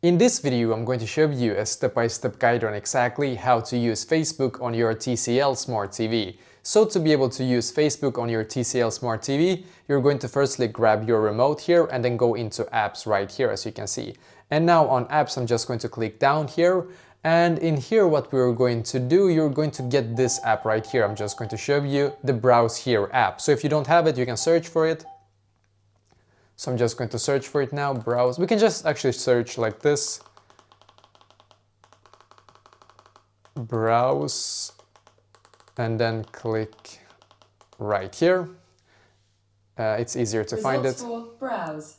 In this video, I'm going to show you a step-by-step guide on exactly how to use Facebook on your TCL Smart TV. So to be able to use Facebook on your TCL Smart TV, you're going to firstly grab your remote here and then go into apps right here, as you can see. And now on apps, I'm just going to click down here. And in here, what we're going to do, you're going to get this app right here. I'm just going to show you the Browse Here app. So if you don't have it, you can search for it. So I'm just going to search for it now, browse. We can just actually search like this. Browse, and then click right here. It's easier to find it. For browse.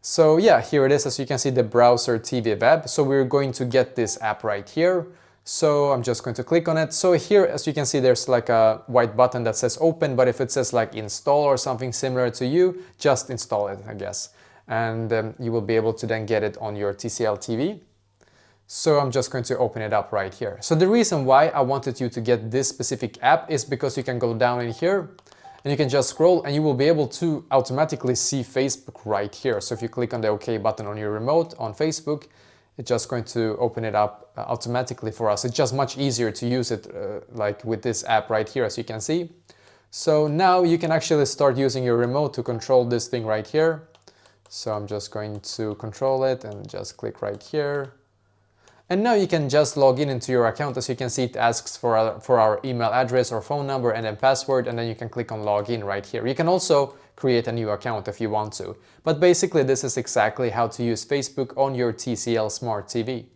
So yeah, here it is, as you can see, the browser TV web. So we're going to get this app right here. So I'm just going to click on it. So here, as you can see, there's like a white button that says open, but if it says like install or something similar to you, just install it, I guess. And you will be able to then get it on your TCL TV. So I'm just going to open it up right here. So the reason why I wanted you to get this specific app is because you can go down in here and you can just scroll and you will be able to automatically see Facebook right here. So if you click on the OK button on your remote on Facebook, it's just going to open it up automatically for us. It's just much easier to use it like with this app right here, as you can see. So now you can actually start using your remote to control this thing right here. So I'm just going to control it and just click right here. And now you can just log in into your account. As you can see, it asks for our email address or phone number and then password, and then you can click on login right here. You can also create a new account if you want to. But basically, this is exactly how to use Facebook on your TCL Smart TV.